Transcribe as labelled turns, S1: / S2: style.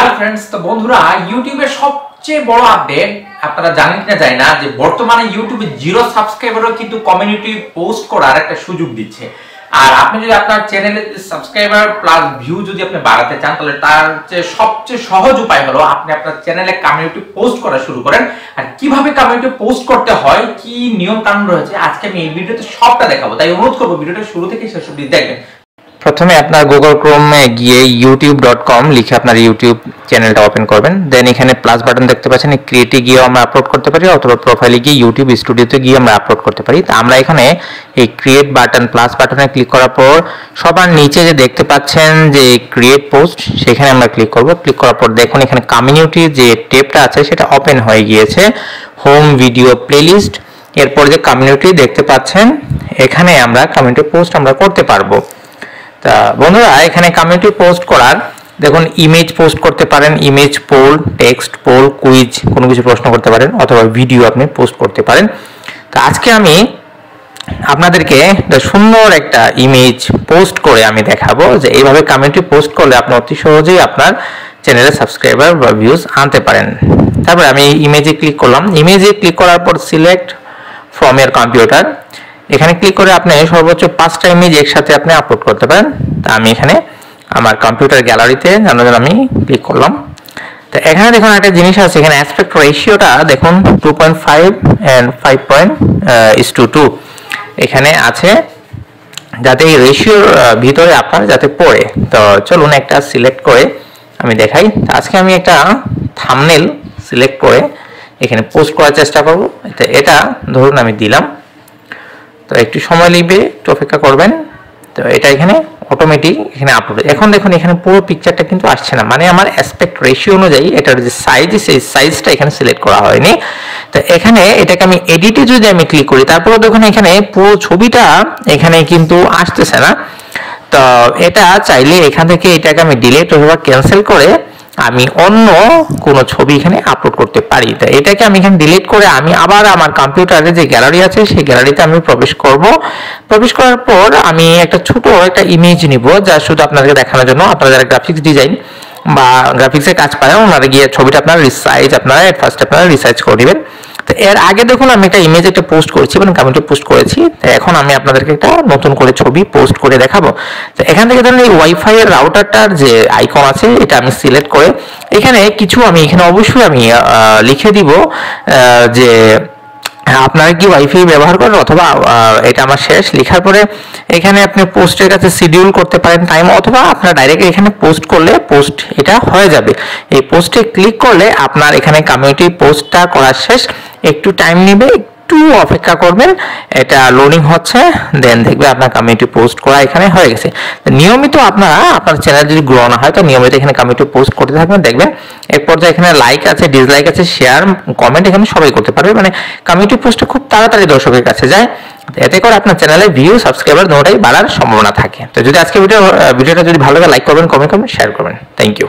S1: Hello friends, তো বন্ধুরা ইউটিউবের সবচেয়ে বড় আপডেট আপনারা জানেন কিনা জানি না যে বর্তমানে ইউটিউবে জিরো সাবস্ক্রাইবারও কিন্তু কমিউনিটি পোস্ট করার একটা সুযোগ দিচ্ছে। আর আপনি যদি আপনার চ্যানেলে সাবস্ক্রাইবার প্লাস ভিউ যদি আপনি বাড়াতে চান তাহলে তার যে সবচেয়ে সহজ উপায় হলো আপনি আপনার চ্যানেলে কমিউনিটি পোস্ট করা শুরু করেন। আর কিভাবে কমিউনিটি পোস্ট করতে হয়, কি নিয়ম কানুন রয়েছে, আজকে আমি এই ভিডিওতে সবটা দেখাবো। তাই অনুরোধ করব ভিডিওটা শুরু থেকে শেষ অবধি দেখবেন। প্রথমে আপনার গুগল ক্রোমে গিয়ে youtube.com লিখে আপনার ইউটিউব চ্যানেলটা ওপেন করবেন। দেন এখানে প্লাস বাটন দেখতে পাচ্ছেন, ক্রিয়েটে গিয়ে আমরা আপলোড করতে পারি অথবা প্রোফাইলে গিয়ে ইউটিউব স্টুডিওতে গিয়ে আমরা আপলোড করতে পারি। তো আমরা এখানে এই ক্রিয়েট বাটন প্লাস বাটনে ক্লিক করার পর সবার নিচে যে দেখতে পাচ্ছেন যে ক্রিয়েট পোস্ট, সেখানে আমরা ক্লিক করব। ক্লিক করার পর দেখুন এখানে কমিউনিটি যে ট্যাবটা আছে সেটা ওপেন হয়ে গিয়েছে, হোম ভিডিও প্লেলিস্ট। এরপর যে কমিউনিটি দেখতে পাচ্ছেন এখানে আমরা কমিউনিটি পোস্ট আমরা করতে পারবো। তা বন্ধুরা এখানে কমিউনিটি পোস্ট করার দেখুন ইমেজ পোস্ট করতে পারেন, image poll, text poll, quiz কোনো কিছু প্রশ্ন করতে পারেন অথবা ভিডিও আপনি পোস্ট করতে পারেন। তো আজকে আমি আপনাদেরকে সুন্দর একটা ইমেজ পোস্ট করে আমি দেখাবো যে এইভাবে কমিউনিটি পোস্ট করলে আপনি অতি সহজেই আপনার চ্যানেলে সাবস্ক্রাইবার বা ভিউজ আনতে পারেন। তারপরে আমি ইমেজে ক্লিক করলাম। ইমেজে ক্লিক করার পর সিলেক্ট ফ্রম ইয়ার কম্পিউটার, এখানে ক্লিক করে আপনি সর্বোচ্চ 5টা ইমেজ একসাথে আপনি আপলোড করতে পারেন। তা আমি এখানে আমার কম্পিউটার গ্যালারিতে আমি ক্লিক করলাম। তো এখানে দেখুন একটা জিনিস আছে, এখানে অ্যাসপেক্ট রেশিওটা দেখুন 2.5 and 5:2 এখানে আছে, যাতে এই রেশিওর ভিতরে আপনার যাতে পড়ে। তো চলুন একটা সিলেক্ট করে আমি দেখাই। আজকে আমি একটা থাম্বনেল সিলেক্ট করে এখানে পোস্ট করার চেষ্টা করব। এটা ধরুন আমি দিলাম, তো একটু সময় লাগবে, একটু অপেক্ষা করবেন। তো এটা এখানে অটোমেটিক এখানে আপলোড। এখন দেখুন এখানে পুরো পিকচারটা কিন্তু আসছে না, মানে আমার অ্যাসপেক্ট রেশিও অনুযায়ী এটার যে সাইজ সেই সাইজটা এখানে সিলেক্ট করা হয়নি। তো এখানে এটাকে আমি এডিটে যদি আমি ক্লিক করি তারপরে দেখুন এখানে পুরো ছবিটা এখানে কিন্তু আসতেছে না। তো এটা চাইলে এখান থেকে এটাকে আমি ডিলিট অথবা ক্যান্সেল করে আমি অন্য কোনো ছবি এখানে আপলোড করতে পারি। তো এটাকে আমি এখানে ডিলিট করে আমি আবার আমার কম্পিউটারে যে গ্যালারি আছে সেই গ্যালারিতে আমি প্রবেশ করব। প্রবেশ করার পর আমি একটা ছোট একটা ইমেজ নিব, যা শুধু আপনাদেরকে দেখানোর জন্য। আপনারা যারা গ্রাফিক্স ডিজাইন বা গ্রাফিক্সের কাজ পারেন ওনারা গিয়ে ছবিটা আপনারা রিসাইজ আপনারা ফার্স্ট আপনারা রিসাইজ করে নেবেন। তো এর আগে দেখুন আমি একটা ইমেজ একটা পোস্ট করেছি, মানে কমিউনিটি পোস্ট করেছি। তো এখন আমি আপনাদেরকে একটা নতুন করে ছবি পোস্ট করে দেখাবো। তো এখান থেকে ধরুন এই ওয়াইফাই এর রাউটারটার যে আইকন আছে এটা আমি সিলেক্ট করে এখানে কিছু আমি এখানে অবশ্যই আমি লিখে দিব যে আপনারা কি ওয়াইফাই ব্যবহার করেন অথবা এটা আমার শেষ। লেখার পরে এখানে আপনি পোস্টের কাছে শিডিউল করতে পারেন টাইম, অথবা আপনারা ডাইরেক্ট এখানে পোস্ট করলে পোস্ট এটা হয়ে যাবে। এই পোস্টে ক্লিক করলে আপনার এখানে কমিউনিটি পোস্টটা করা শেষ। একটু টাইম নেবে, একটু অপেক্ষা করবেন, এটা লোডিং হচ্ছে, দেন দেখবে আপনার কমিউনিটি পোস্ট করা এখানে হয়ে গেছে। নিয়মিত আপনারা আপনার চ্যানেল যদি গ্রো না হয় তো নিয়মিত এখানে কমিউনিটি পোস্ট করতে থাকবেন, দেখবেন এক পর্যায়ে এখানে লাইক আছে, ডিসলাইক আছে, শেয়ার কমেন্ট এখানে সবাই করতে পারবে, মানে কমিউনিটি পোস্টটা খুব তাড়াতাড়ি দর্শকের কাছে যায়। এতে করে আপনার চ্যানেলে ভিউ সাবস্ক্রাইবার দুটোই বাড়ার সম্ভাবনা থাকে। তো যদি আজকে ভিডিওটা যদি ভালো লাগে লাইক করবেন, কমেন্ট করবেন, শেয়ার করবেন। Thank you.